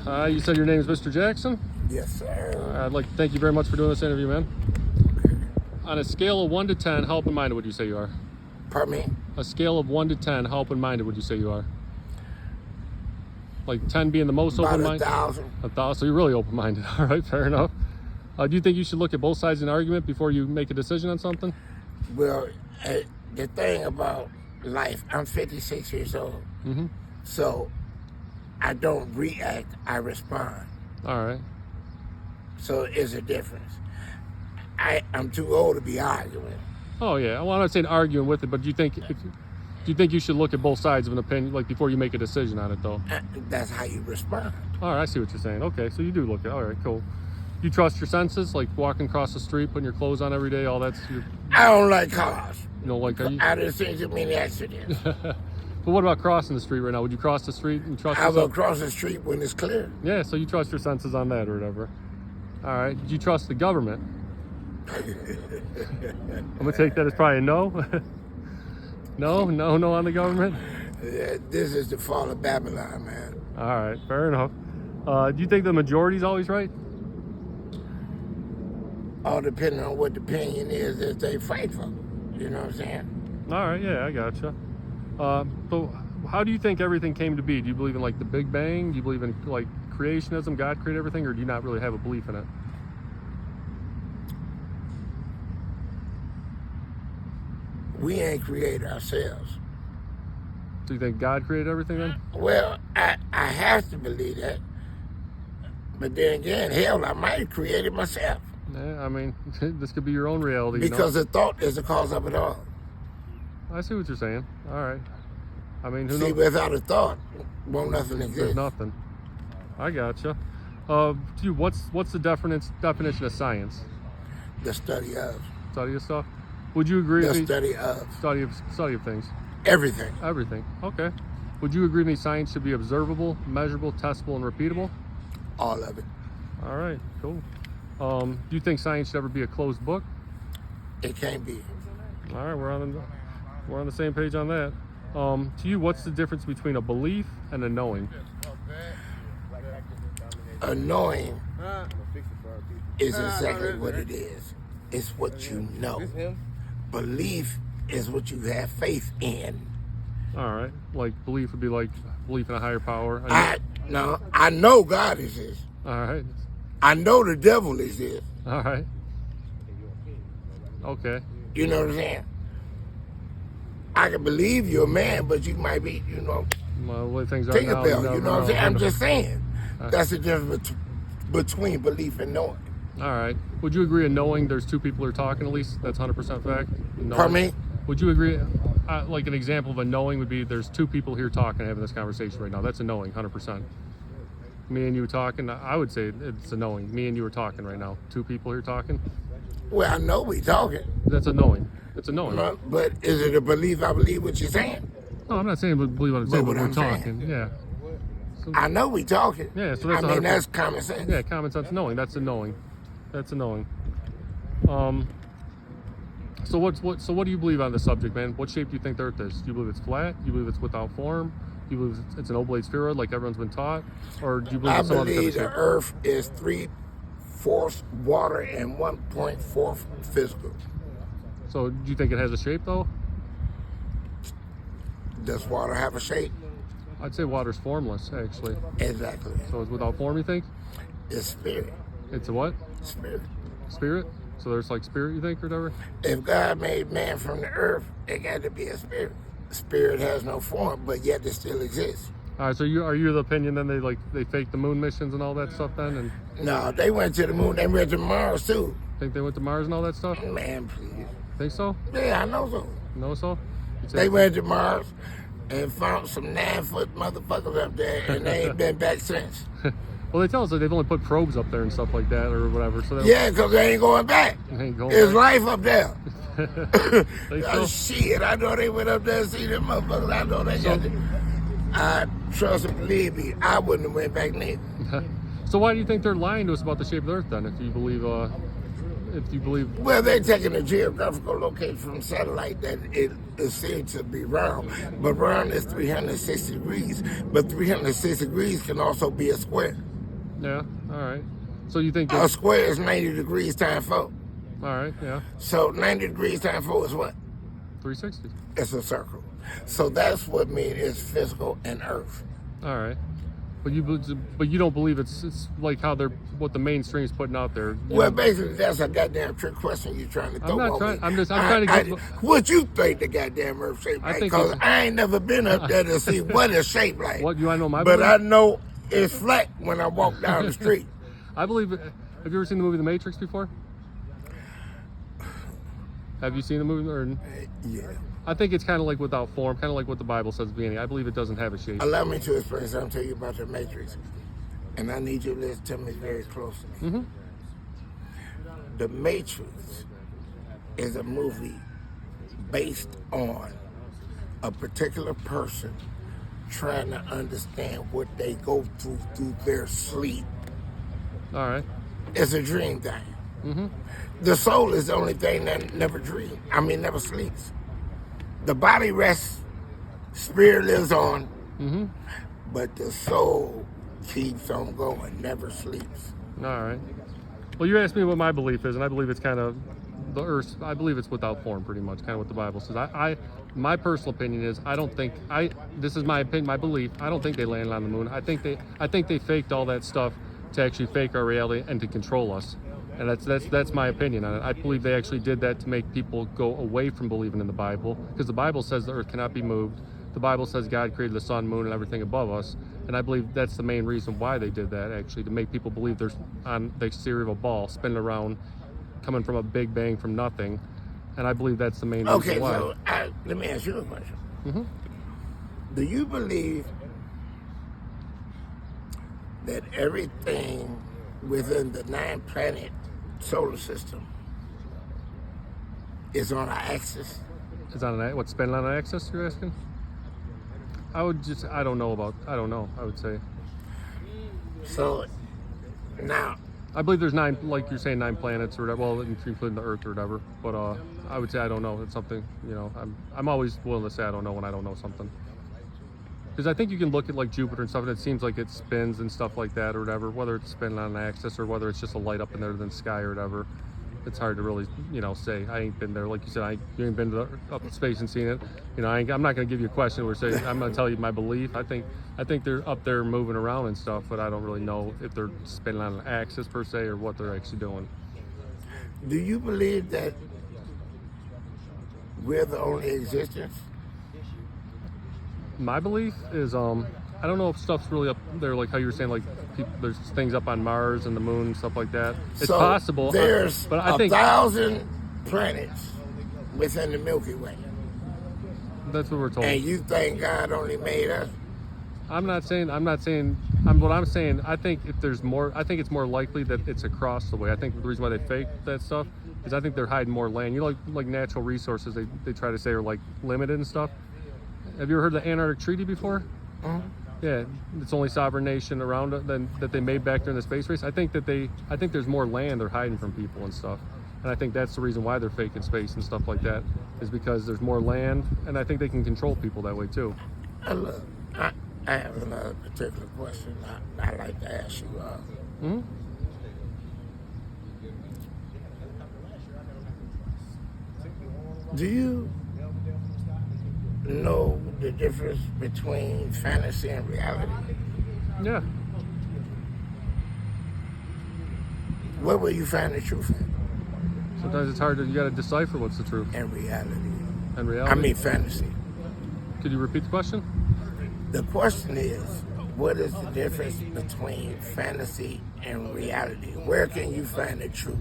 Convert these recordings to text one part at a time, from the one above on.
You said your name is Mr. Jackson? Yes, sir. I'd like to thank you very much for doing this interview, man. On a scale of 1 to 10, how open-minded would you say you are? Pardon me? A scale of 1 to 10, how open-minded would you say you are? Like 10 being the most About open-minded? 1,000. 1,000, so you're really open-minded. All right, fair enough. Do you think you should look at both sides of an argument before you make a decision on something? Well, the thing about life, I'm 56 years old. Mm-hmm. So I don't react, I respond. All right. So it's a difference. I'm too old to be arguing. Oh, yeah. Well, I'm not saying arguing with it, but do you think you should look at both sides of an opinion, like before you make a decision on it, though? That's how you respond. All right, I see what you're saying. Okay, so you do look at. All right, cool. You trust your senses, like walking across the street, putting your clothes on every day, all that's your. I don't like cars. You don't like that? I done seen too many accidents. But what about crossing the street right now? Would you cross the street and trust I will yourself? cross the street when it's clear. Yeah, so you trust your senses on that or whatever. All right. Do you trust the government? I'm gonna take that as probably a no. No on the government. This is the fall of Babylon, man. All right, fair enough. Do you think the majority's always right? All depending on what the opinion is that they fight for. You know what I'm saying? All right, yeah, I gotcha. So how do you think everything came to be? Do you believe in like the Big Bang? Do you believe in like creationism, God created everything, or do you not really have a belief in it? We ain't create ourselves. Do you think God created everything then? Well, I have to believe that. But then again, hell, I might create it myself. Yeah, I mean, this could be your own reality. Because the thought is the cause of it all. I see what you're saying. All right. I mean, who See, knows? without a thought, won't nothing exist. There's nothing. I gotcha. What's the definition of science? The study of. Study of stuff. Would you agree? The study of. Study of things. Everything. Everything. Okay. Would you agree with me? Science should be observable, measurable, testable, and repeatable. All of it. All right. Cool. Do you think science should ever be a closed book? It can't be. All right, we're on the same page on that. To you, what's the difference between a belief and a knowing? A knowing is exactly what it is. It's what you know. Belief is what you have faith in. All right, like belief would be like belief in a higher power. I know God exists. All right. I know the devil exists. All right. Okay. You know what I'm saying? I can believe you're a man, but you might be, Well, the way things are take now, a pill. You know what I'm saying? I'm just saying. Right. That's the difference between belief and knowing. All right. Would you agree in knowing there's two people who are talking at least? That's 100% fact? Knowing. Pardon me? Would you agree, like an example of a knowing would be there's two people here talking, having this conversation right now. That's a knowing, 100%. Me and you talking, I would say it's a knowing. Me and you are talking right now. Two people here talking. Well, I know we talking. That's a knowing. It's a knowing. But is it a belief I believe what you're saying? No, I'm not saying believe what I'm saying, but we're talking. Saying. Yeah. So, I know we talking. Yeah, so that's that's common sense. Yeah, common sense knowing. That's a knowing. That's a knowing. So what do you believe on the subject, man? What shape do you think the Earth is? Do you believe it's flat? Do you believe it's without form? Do you believe it's an oblate spheroid like everyone's been taught? Or do you believe I it's some other believe shape? the Earth is 3/4 water and 1.4 physical. So do you think it has a shape though? Does water have a shape? I'd say water's formless, actually. Exactly. So it's without form, you think? It's spirit. It's a what? Spirit. Spirit? So there's like spirit, you think, or whatever? If God made man from the earth, it got to be a spirit. Spirit has no form, but yet it still exists. All right, so are you the opinion then they faked the moon missions and all that stuff then? And No, they went to the moon. They went to Mars too. think they went to Mars and all that stuff? Man, please. Think so? Yeah, I know so. No, so? They went to Mars and found some 9-foot motherfuckers up there, and they ain't been back since. Well, they tell us that they've only put probes up there and stuff like that or whatever. So Yeah, because they ain't going back. they ain't going There's back. life up there. Think so? Shit, I know they went up there and see them motherfuckers. I know they got it. I trust and believe me, I wouldn't have went back neither. So why do you think they're lying to us about the shape of the Earth then? If you believe, Well, they're taking a geographical location from satellite that it is seen to be round, but round is 360 degrees. But 360 degrees can also be a square. Yeah. All right. So you think A that, square is 90 degrees times 4. all right, yeah, So 90 degrees times 4 is what? 360. It's a circle. So that's what means it's physical and earth. All right. But you don't believe it's like how they're what the mainstream's putting out there. Well, basically, that's a goddamn trick question you're trying to throw not on trying- me. I'm trying to get- what you think the goddamn earth shaped I like? think Because it's- I ain't never been up there to see what it's shaped like. What, you wanna know my But belief? I know it's flat when I walk down the street. I believe. Have you ever seen the movie The Matrix before? Have you seen the movie? Or Yeah. I think it's kind of like without form, kind of like what the Bible says at the beginning. I believe it doesn't have a shape. Allow me to explain something to you about the Matrix. And I need you to listen to me very closely. Mm-hmm. The Matrix is a movie based on a particular person trying to understand what they go through their sleep. All right. It's a dream thing. Mm-hmm. The soul is the only thing that never never sleeps. The body rests, spirit lives on, Mm-hmm. but the soul keeps on going, never sleeps. All right. Well, you asked me what my belief is, and I believe it's kind of the earth. I believe it's without form, pretty much, kind of what the Bible says. My personal opinion is, I don't think this is my opinion, my belief. I don't think they landed on the moon. I think they faked all that stuff to actually fake our reality and to control us. And that's my opinion on it. I believe they actually did that to make people go away from believing in the Bible, because the Bible says the earth cannot be moved. The Bible says God created the sun, moon, and everything above us. And I believe that's the main reason why they did that, actually, to make people believe there's on the exterior of a ball, spinning around, coming from a big bang from nothing. And I believe that's the main reason Okay, why. so let me ask you a question. Mm-hmm. Do you believe that everything within the 9-planet solar system is on an axis? Is on an what's spinning on an axis, you're asking? I would I don't know, I would say. So now, I believe there's 9, like you're saying, 9 planets or whatever, well, including the Earth or whatever. But I would say I don't know. It's something, I'm always willing to say I don't know when I don't know something. Because I think you can look at like Jupiter and stuff, and it seems like it spins and stuff like that or whatever, whether it's spinning on an axis or whether it's just a light up in there in the sky or whatever. It's hard to really, say. I ain't been there. Like you said, you ain't been up in space and seen it. I'm not going to give you a question where say I'm going to tell you my belief. I think they're up there moving around and stuff, but I don't really know if they're spinning on an axis per se or what they're actually doing. do you believe that we're the only existence? My belief is, I don't know if stuff's really up there, like how you were saying, like there's things up on Mars and the moon and stuff like that. It's So possible. There's but I think 1,000 planets within the Milky Way. that's what we're told. And you think God only made us? What I'm saying, I think if there's more, I think it's more likely that it's across the way. I think the reason why they fake that stuff is I think they're hiding more land. Like natural resources, they try to say are like limited and stuff. Have you ever heard of the Antarctic Treaty before? Mhm. Yeah, it's only sovereign nation around it that they made back during the space race. I think there's more land they're hiding from people and stuff. And I think that's the reason why they're faking space and stuff like that, is because there's more land, and I think they can control people that way too. Look, I have another particular question I like to ask you. Mm-hmm. Do you know the difference between fantasy and reality? Yeah. Where will you find the truth in? Sometimes it's hard you got to decipher what's the truth And reality. and reality. I mean fantasy. Could you repeat the question? The question is, what is the difference between fantasy and reality? Where can you find the truth?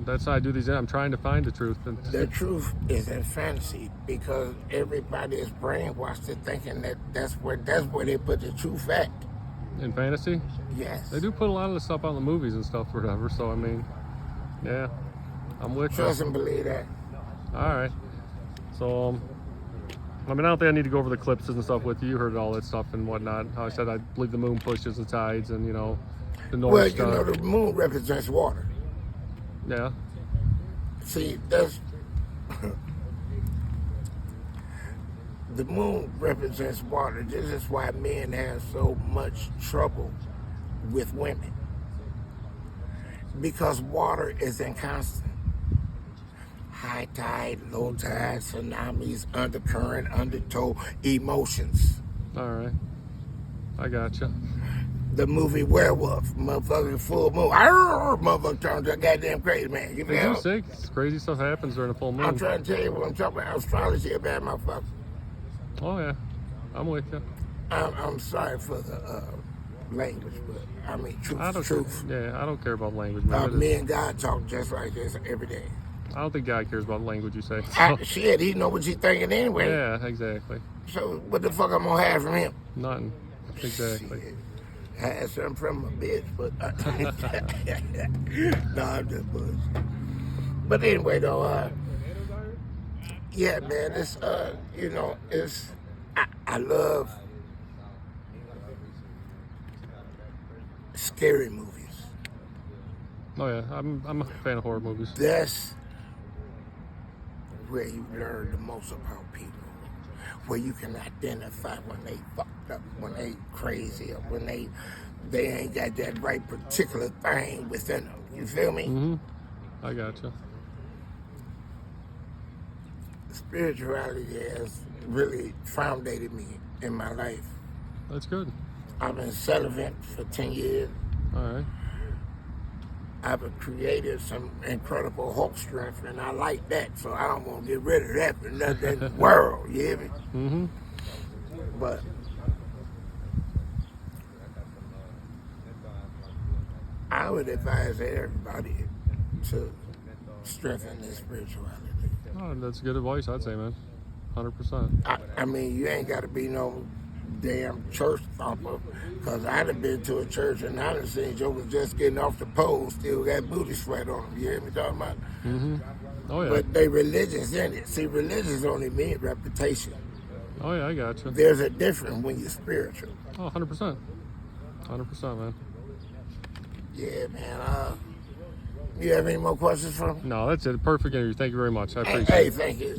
That's how I do these. I'm trying to find the truth. And The truth is in fantasy because everybody is brainwashed to thinking that that's where they put the truth at. in fantasy, Yes. they do put a lot of the stuff on the movies and stuff or whatever. So I mean, yeah, I'm with you. Trust and believe that. All right. So, I mean, I don't think I need to go over the eclipses and stuff with you. You heard all that stuff and whatnot. How I said I believe the moon pushes the tides and, the North Well, Star. the moon represents water. Yeah. See, that's the moon represents water. This is why men have so much trouble with women. Because water is inconstant. High tide, low tide, tsunamis, undercurrent, undertow, emotions. All right. I gotcha. The movie Werewolf, motherfucking full moon. Arr, motherfucker turned to a goddamn crazy man. You For know? God's sake, crazy stuff happens during a full moon. I'm trying to tell you what I'm talking about. Astrology, a bad motherfucker. Oh yeah, I'm with you. I'm sorry for the language, but I mean, I don't truth. Yeah, I don't care about language, man. Me and God talk just like this every day. I don't think God cares about language you say. Shit, he know what you thinking anyway. Yeah, exactly. So what the fuck I'm gonna have from him? Nothing. Exactly. Shit. I had something from a bitch, but no, I'm just bullshit. But anyway, though, yeah, man, it's you know, it's I love scary movies. Oh yeah, I'm a fan of horror movies. That's where you learn the most about people. Where you can identify when they fucked up, when they crazy, or when they ain't got that right particular thing within them. You feel me? Mm-hmm. I gotcha. Spirituality has really foundated me in my life. That's good. I've been celibate for 10 years. All right. I've created some incredible Hulk strength, and I like that, so I don't want to get rid of that for nothing in the world, you hear me? Mm-hmm. But I would advise everybody to strengthen their spirituality. Oh, that's good advice, I'd say, man. 100%. I mean, you ain't got to be no damn church thumper, because I'd have been to a church and I'd have seen jokers just getting off the pole, still got booty sweat on them. You hear me talking about? Mm-hmm. Oh yeah. But they religious in it. See, religions only mean reputation. Oh yeah, I gotcha. There's a difference when you're spiritual. Oh, 100%. 100%, man. Yeah, man. You have any more questions for me? No, that's it. Perfect interview. Thank you very much. I appreciate Hey, it. thank you.